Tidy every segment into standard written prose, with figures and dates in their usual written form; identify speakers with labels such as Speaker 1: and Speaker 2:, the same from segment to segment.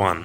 Speaker 1: 1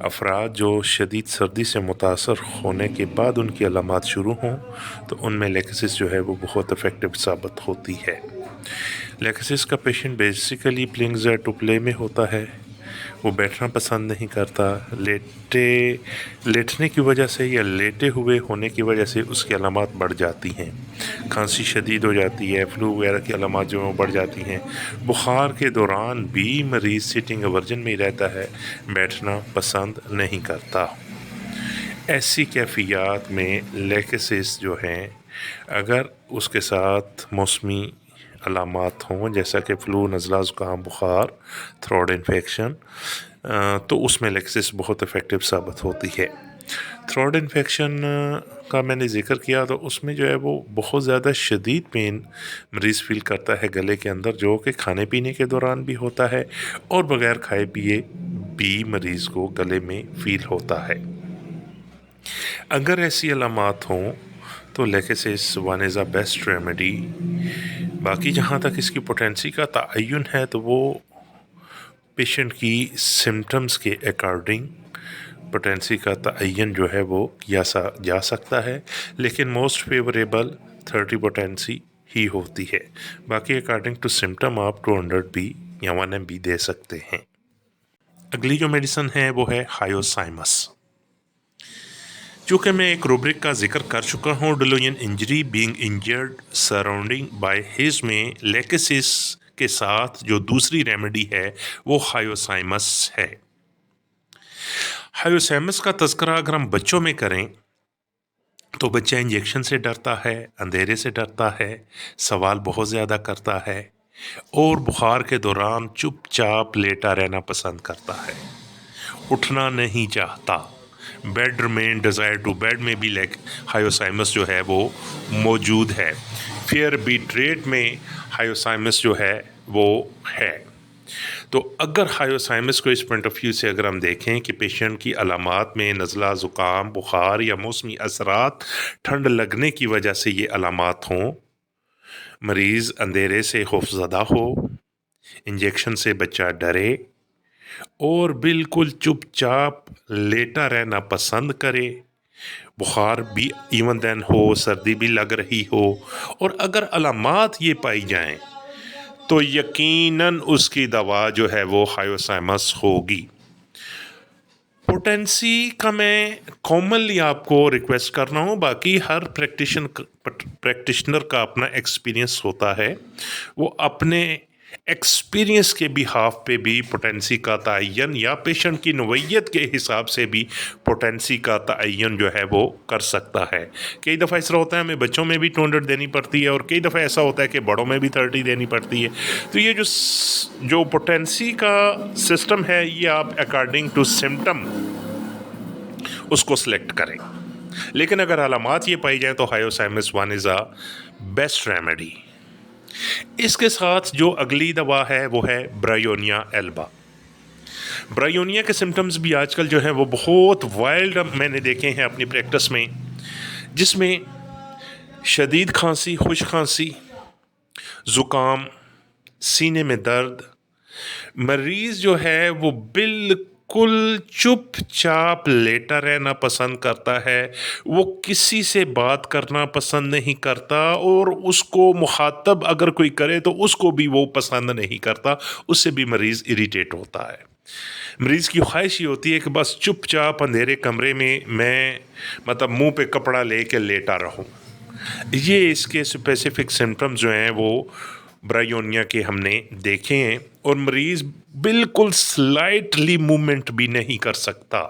Speaker 1: افراد جو شدید سردی سے متاثر ہونے کے بعد ان کی علامات شروع ہوں تو ان میں لیکسس جو ہے وہ بہت افیکٹو ثابت ہوتی ہے۔ لیکسس کا پیشنٹ بیسیکلی پلنگزر ٹو پلے میں ہوتا ہے، وہ بیٹھنا پسند نہیں کرتا، لیٹنے کی وجہ سے یا لیٹے ہوئے ہونے کی وجہ سے اس کی علامات بڑھ جاتی ہیں، کھانسی شدید ہو جاتی ہے، فلو وغیرہ کی علامات جو بڑھ جاتی ہیں، بخار کے دوران بھی مریض سٹنگ ایورجن میں رہتا ہے، بیٹھنا پسند نہیں کرتا۔ ایسی کیفیات میں لیکسس جو ہیں اگر اس کے ساتھ موسمی علامات ہوں جیسا کہ فلو، نزلہ، زکام، بخار، تھروٹ انفیکشن، تو اس میں لیکسس بہت افیکٹو ثابت ہوتی ہے۔ تھروٹ انفیکشن کا میں نے ذکر کیا تو اس میں جو ہے وہ بہت زیادہ شدید پین مریض فیل کرتا ہے گلے کے اندر، جو کہ کھانے پینے کے دوران بھی ہوتا ہے اور بغیر کھائے پیے بھی مریض کو گلے میں فیل ہوتا ہے۔ اگر ایسی علامات ہوں تو Lexus one is a best remedy. باقی جہاں تک اس کی پوٹینسی کا تعین ہے تو وہ پیشنٹ کی سمٹمز کے اکارڈنگ پوٹینسی کا تعین جو ہے وہ کیا جا سکتا ہے، لیکن موسٹ فیوریبل 30 پوٹینسی ہی ہوتی ہے۔ باقی اکارڈنگ ٹو سمٹم آپ 200 بھی یا 1 MB دے سکتے ہیں۔ اگلی جو میڈیسن ہے وہ ہے ہائیوسائمس۔ چونکہ میں ایک روبرک کا ذکر کر چکا ہوں، ڈلوین injury being injured surrounding by his men Lexus کے ساتھ جو دوسری ریمیڈی ہے وہ ہائیوسائمس ہے۔ ہائیوسائمس کا تذکرہ اگر ہم بچوں میں کریں تو بچہ انجیکشن سے ڈرتا ہے، اندھیرے سے ڈرتا ہے، سوال بہت زیادہ کرتا ہے اور بخار کے دوران چپ چاپ لیٹا رہنا پسند کرتا ہے، اٹھنا نہیں چاہتا۔ Bed remain desire to bed میں بھی ہائیوسائمس جو ہے وہ موجود ہے۔ فیئر بیٹ ریٹ میں ہائیوسائمس جو ہے وہ ہے۔ تو اگر ہائیوسائمس کو اس پوائنٹ آف ویو سے اگر ہم دیکھیں کہ پیشنٹ کی علامات میں نزلہ، زکام، بخار یا موسمی اثرات، ٹھنڈ لگنے کی وجہ سے یہ علامات ہوں، مریض اندھیرے سے خوفزدہ ہو، انجیکشن سے بچہ ڈرے اور بالکل چپ چاپ لیٹا رہنا پسند کرے، بخار بھی ایون دین ہو، سردی بھی لگ رہی ہو، اور اگر علامات یہ پائی جائیں تو یقیناً اس کی دوا جو ہے وہ ہائیوسائمس ہوگی۔ پوٹینسی کا میں کامنلی آپ کو ریکویسٹ کر رہا ہوں، باقی ہر پریکٹیشنر کا اپنا ایکسپیرینس ہوتا ہے، وہ اپنے ایکسپیرینس کے بہاف پہ بھی پوٹینسی کا تعین یا پیشنٹ کی نوعیت کے حساب سے بھی پوٹینسی کا تعین جو ہے وہ کر سکتا ہے۔ کئی دفعہ ایسا ہوتا ہے ہمیں بچوں میں بھی 200 دینی پڑتی ہے اور کئی دفعہ ایسا ہوتا ہے کہ بڑوں میں بھی 30 دینی پڑتی ہے۔ تو یہ جو پوٹینسی کا سسٹم ہے یہ آپ اکارڈنگ ٹو سمٹم اس کو سلیکٹ کریں، لیکن اگر علامات یہ پائی جائیں تو hyoscyamus one is a best remedy. اس کے ساتھ جو اگلی دوا ہے وہ ہے برایونیا ایلبا۔ برایونیا کے سمٹمز بھی آج کل جو ہیں وہ بہت وائلڈ میں نے دیکھے ہیں اپنی پریکٹس میں، جس میں شدید کھانسی، خشک کھانسی، زکام، سینے میں درد، مریض جو ہے وہ بالکل چپ چاپ لیٹا رہنا پسند کرتا ہے، وہ کسی سے بات کرنا پسند نہیں کرتا اور اس کو مخاطب اگر کوئی کرے تو اس کو بھی وہ پسند نہیں کرتا، اس سے بھی مریض اریٹیٹ ہوتا ہے۔ مریض کی خواہش یہ ہوتی ہے کہ بس چپ چاپ اندھیرے کمرے میں منہ پہ کپڑا لے کے لیٹا رہوں۔ یہ اس کے اسپیسیفک سمٹمز جو ہیں وہ برایونیا کے ہم نے دیکھے ہیں، اور مریض بالکل سلائٹلی موومنٹ بھی نہیں کر سکتا۔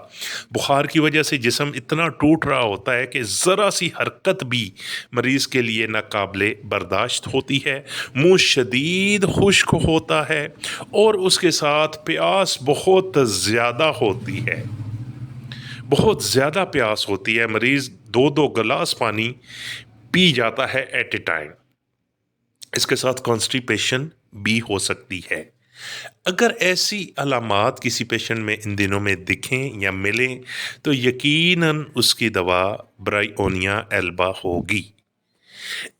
Speaker 1: بخار کی وجہ سے جسم اتنا ٹوٹ رہا ہوتا ہے کہ ذرا سی حرکت بھی مریض کے لیے ناقابل برداشت ہوتی ہے، منہ شدید خشک ہوتا ہے اور اس کے ساتھ پیاس بہت زیادہ ہوتی ہے، بہت زیادہ پیاس ہوتی ہے، مریض 2 گلاس پانی پی جاتا ہے ایٹ اے ٹائم۔ اس کے ساتھ کانسٹیپیشن بھی ہو سکتی ہے۔ اگر ایسی علامات کسی پیشنٹ میں ان دنوں میں دکھیں یا ملیں تو یقیناً اس کی دوا برایونیا ایلبا ہوگی۔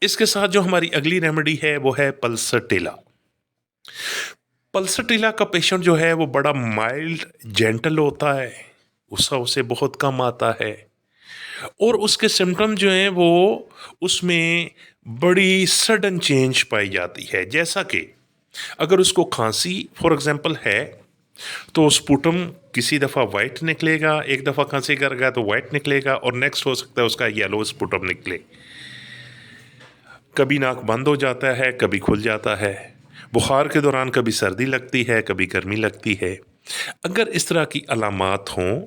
Speaker 1: اس کے ساتھ جو ہماری اگلی ریمیڈی ہے وہ ہے پلسٹیلا۔ پلسٹیلا کا پیشنٹ جو ہے وہ بڑا مائلڈ جینٹل ہوتا ہے، غصہ اسے بہت کم آتا ہے، اور اس کے سمٹم جو ہیں وہ اس میں بڑی سڈن چینج پائی جاتی ہے، جیسا کہ اگر اس کو کھانسی فار ایگزامپل ہے تو سپوٹم کسی دفعہ وائٹ نکلے گا، ایک دفعہ کھانسی کر گیا تو وائٹ نکلے گا، اور نیکسٹ ہو سکتا ہے اس کا یلو سپوٹم نکلے۔ کبھی ناک بند ہو جاتا ہے، کبھی کھل جاتا ہے، بخار کے دوران کبھی سردی لگتی ہے، کبھی گرمی لگتی ہے۔ اگر اس طرح کی علامات ہوں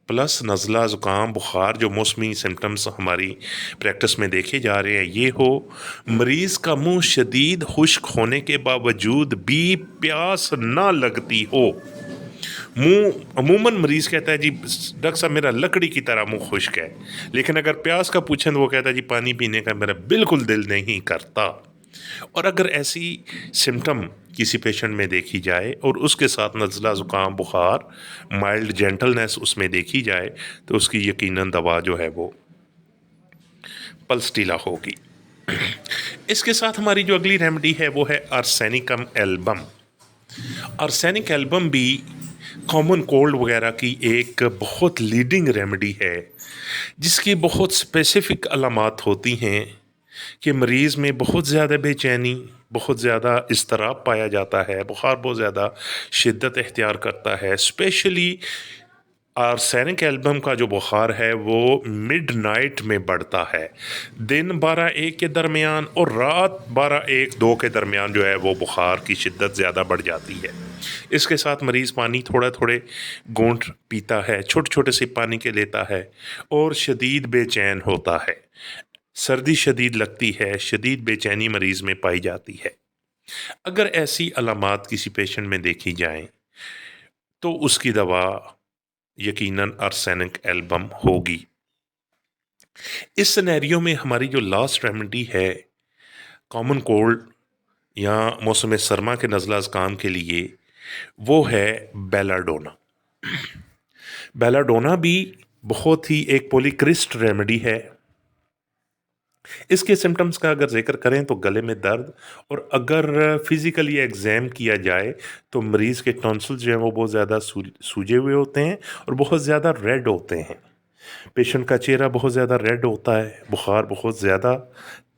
Speaker 1: پلس نزلہ زکام بخار جو موسمی سمٹمز ہماری پریکٹس میں دیکھے جا رہے ہیں یہ ہو، مریض کا منہ شدید خشک ہونے کے باوجود بھی پیاس نہ لگتی ہو، منہ عموماً مریض کہتا ہے جی ڈاکٹر صاحب میرا لکڑی کی طرح منہ خشک ہے، لیکن اگر پیاس کا پوچھیں تو وہ کہتا ہے جی پانی پینے کا میرا بالکل دل نہیں کرتا۔ اور اگر ایسی سمٹم کسی پیشنٹ میں دیکھی جائے اور اس کے ساتھ نزلہ زکام بخار مائلڈ جینٹلنس اس میں دیکھی جائے تو اس کی یقیناً دوا جو ہے وہ پلسٹیلا ہوگی۔ اس کے ساتھ ہماری جو اگلی ریمیڈی ہے وہ ہے آرسینیکم ایلبم۔ آرسینک ایلبم بھی کامن کولڈ وغیرہ کی ایک بہت لیڈنگ ریمیڈی ہے، جس کی بہت اسپیسیفک علامات ہوتی ہیں کہ مریض میں بہت زیادہ بے چینی، بہت زیادہ اضطراب پایا جاتا ہے، بخار بہت زیادہ شدت اختیار کرتا ہے، اسپیشلی آرسینک ایلبم کا جو بخار ہے وہ مڈ نائٹ میں بڑھتا ہے، دن 12-1 کے درمیان اور رات 12-1-2 کے درمیان جو ہے وہ بخار کی شدت زیادہ بڑھ جاتی ہے۔ اس کے ساتھ مریض پانی تھوڑے تھوڑے گھونٹ پیتا ہے، چھوٹے چھوٹے سے پانی کے لیتا ہے اور شدید بے چین ہوتا ہے، سردی شدید لگتی ہے، شدید بے چینی مریض میں پائی جاتی ہے۔ اگر ایسی علامات کسی پیشنٹ میں دیکھی جائیں تو اس کی دوا یقیناً آرسینک ایلبم ہوگی۔ اس سینیریو میں ہماری جو لاسٹ ریمیڈی ہے کامن کولڈ یا موسم سرما کے نزلہ زکام کے لیے وہ ہے بیلاڈونا۔ بیلاڈونا بھی بہت ہی ایک پولیکرسٹ ریمیڈی ہے۔ اس کے سمٹمز کا اگر ذکر کریں تو گلے میں درد، اور اگر فزیکلی ایگزام کیا جائے تو مریض کے ٹونسل جو ہیں وہ بہت زیادہ سوجے ہوئے ہوتے ہیں اور بہت زیادہ ریڈ ہوتے ہیں، پیشنٹ کا چہرہ بہت زیادہ ریڈ ہوتا ہے، بخار بہت زیادہ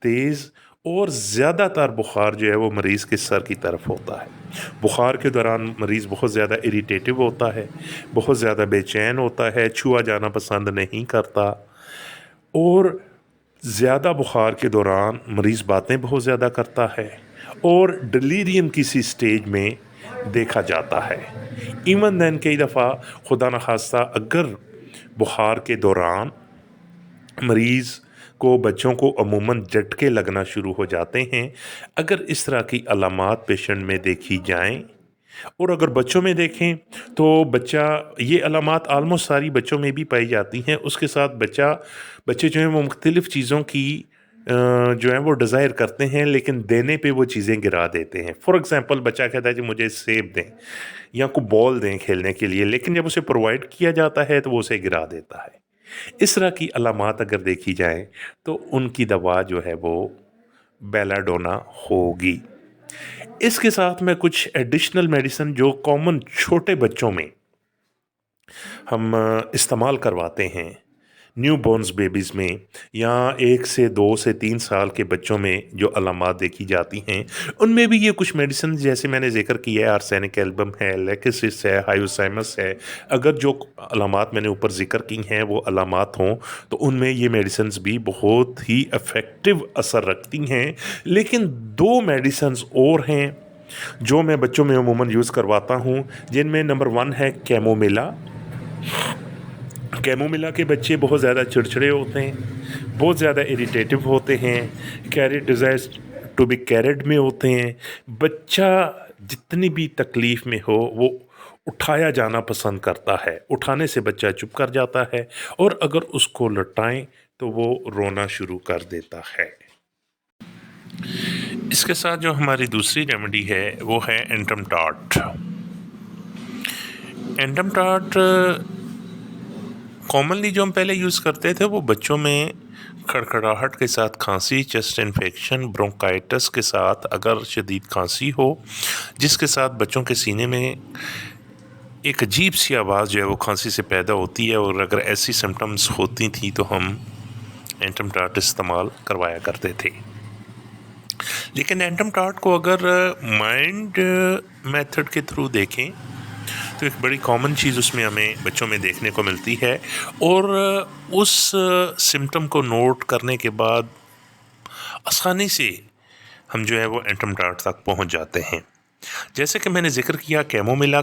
Speaker 1: تیز اور زیادہ تر بخار جو ہے وہ مریض کے سر کی طرف ہوتا ہے۔ بخار کے دوران مریض بہت زیادہ اریٹیٹو ہوتا ہے، بہت زیادہ بے چین ہوتا ہے، چھوا جانا پسند نہیں کرتا، اور زیادہ بخار کے دوران مریض باتیں بہت زیادہ کرتا ہے اور ڈلیریم کسی سٹیج میں دیکھا جاتا ہے۔ ایون دین کئی دفعہ خدا نخواستہ اگر بخار کے دوران مریض کو بچوں کو عموماً جھٹکے لگنا شروع ہو جاتے ہیں۔ اگر اس طرح کی علامات پیشنٹ میں دیکھی جائیں اور اگر بچوں میں دیکھیں تو یہ علامات آلموسٹ ساری بچوں میں بھی پائی جاتی ہیں، اس کے ساتھ بچے جو ہیں وہ مختلف چیزوں کی جو ہیں وہ ڈیزائر کرتے ہیں لیکن دینے پہ وہ چیزیں گرا دیتے ہیں۔ فار ایگزامپل بچہ کہتا ہے کہ مجھے سیب دیں یا کوئی بال دیں کھیلنے کے لیے، لیکن جب اسے پرووائڈ کیا جاتا ہے تو وہ اسے گرا دیتا ہے۔ اس طرح کی علامات اگر دیکھی جائیں تو ان کی دوا جو ہے وہ بیلاڈونا ہوگی۔ اس کے ساتھ میں کچھ ایڈیشنل میڈیسن جو کامن چھوٹے بچوں میں ہم استعمال کرواتے ہیں، نیو بورنز بیبیز میں یا 1 سے 2 سے 3 سال کے بچوں میں جو علامات دیکھی جاتی ہیں ان میں بھی یہ کچھ میڈیسن جیسے میں نے ذکر کیا ہے، آرسینک ایلبم ہے، لیکسس ہے، ہائیوسائمس ہے، اگر جو علامات میں نے اوپر ذکر کی ہیں وہ علامات ہوں تو ان میں یہ میڈیسنز بھی بہت ہی افیکٹو اثر رکھتی ہیں۔ لیکن 2 میڈیسنز اور ہیں جو میں بچوں میں عموماً یوز کرواتا ہوں، جن میں نمبر 1 ہے کیمومیلا۔ کیمومیلا کے بچے بہت زیادہ چڑچڑے ہوتے ہیں، بہت زیادہ اریٹیٹو ہوتے ہیں، ڈیزائرز ٹو بی کیریڈ میں ہوتے ہیں، بچہ جتنی بھی تکلیف میں ہو وہ اٹھایا جانا پسند کرتا ہے، اٹھانے سے بچہ چپ کر جاتا ہے اور اگر اس کو لٹائیں تو وہ رونا شروع کر دیتا ہے۔ اس کے ساتھ جو ہماری دوسری ریمیڈی ہے وہ ہے اینٹم ٹاٹ۔ اینٹم ٹاٹ کامنلی جو ہم پہلے یوز کرتے تھے وہ بچوں میں کھڑکھڑاہٹ کے ساتھ کھانسی، چیسٹ انفیکشن، برونکائٹس کے ساتھ اگر شدید کھانسی ہو جس کے ساتھ بچوں کے سینے میں ایک عجیب سی آواز جو ہے وہ کھانسی سے پیدا ہوتی ہے، اور اگر ایسی سمٹمز ہوتی تھیں تو ہم اینٹم ٹاٹ استعمال کروایا کرتے تھے۔ لیکن اینٹم ٹاٹ کو اگر مائنڈ میتھڈ کے تھرو دیکھیں تو ایک بڑی کامن چیز اس میں ہمیں بچوں میں دیکھنے کو ملتی ہے، اور اس سمٹم کو نوٹ کرنے کے بعد آسانی سے ہم جو ہے وہ اینٹم ٹاٹ تک پہنچ جاتے ہیں۔ جیسے کہ میں نے ذکر کیا کیمومیلا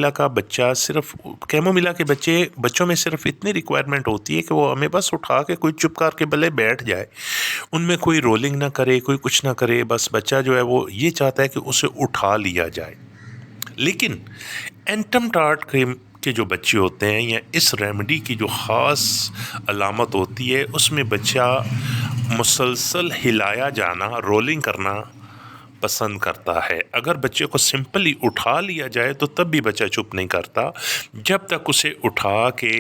Speaker 1: کا بچہ صرف کیمومیلا کے بچوں میں صرف اتنی ریکوائرمنٹ ہوتی ہے کہ وہ ہمیں بس اٹھا کے کوئی چپ کر کے بلے بیٹھ جائے، ان میں کوئی رولنگ نہ کرے، کوئی کچھ نہ کرے، بس بچہ جو ہے وہ یہ چاہتا ہے کہ اسے اٹھا لیا جائے۔ لیکن اینٹم ٹاٹ کے جو بچے ہوتے ہیں یا اس ریمیڈی کی جو خاص علامت ہوتی ہے، اس میں بچہ مسلسل ہلایا جانا، رولنگ کرنا پسند کرتا ہے۔ اگر بچے کو سمپلی اٹھا لیا جائے تو تب بھی بچہ چپ نہیں کرتا، جب تک اسے اٹھا کے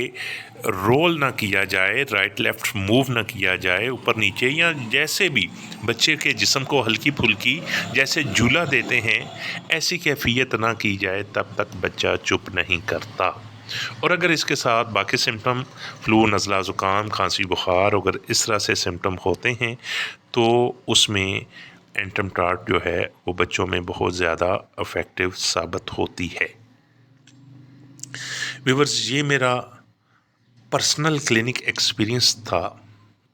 Speaker 1: رول نہ کیا جائے، رائٹ لیفٹ موو نہ کیا جائے، اوپر نیچے یا جیسے بھی بچے کے جسم کو ہلکی پھلکی جیسے جھولا دیتے ہیں ایسی کیفیت نہ کی جائے، تب تک بچہ چپ نہیں کرتا۔ اور اگر اس کے ساتھ باقی سمٹم فلو، نزلہ زکام، کھانسی بخار، اگر اس طرح سے سمٹم ہوتے ہیں تو اس میں اینٹم ٹاٹ جو ہے وہ بچوں میں بہت زیادہ افیکٹو ثابت ہوتی ہے۔ ویورز، یہ میرا پرسنل کلینک ایکسپیرینس تھا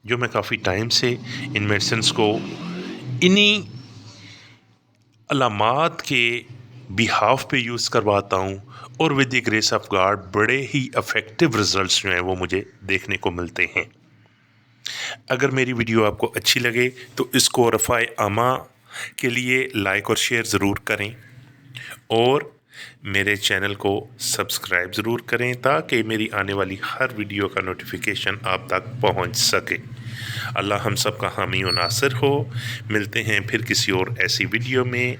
Speaker 1: جو میں کافی ٹائم سے ان میڈیسنس کو انہی علامات کے بیہاف پہ یوز کرواتا ہوں، اور with the grace of God بڑے ہی افیکٹو ریزلٹس جو ہیں وہ مجھے دیکھنے کو ملتے ہیں۔ اگر میری ویڈیو آپ کو اچھی لگے تو اس کو رفع عامہ کے لیے لائک اور شیئر ضرور کریں، اور میرے چینل کو سبسکرائب ضرور کریں تاکہ میری آنے والی ہر ویڈیو کا نوٹیفیکیشن آپ تک پہنچ سکے۔ اللہ ہم سب کا حامی و ناصر ہو۔ ملتے ہیں پھر کسی اور ایسی ویڈیو میں۔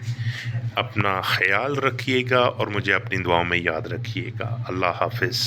Speaker 1: اپنا خیال رکھیے گا اور مجھے اپنی دعاؤں میں یاد رکھیے گا۔ اللہ حافظ۔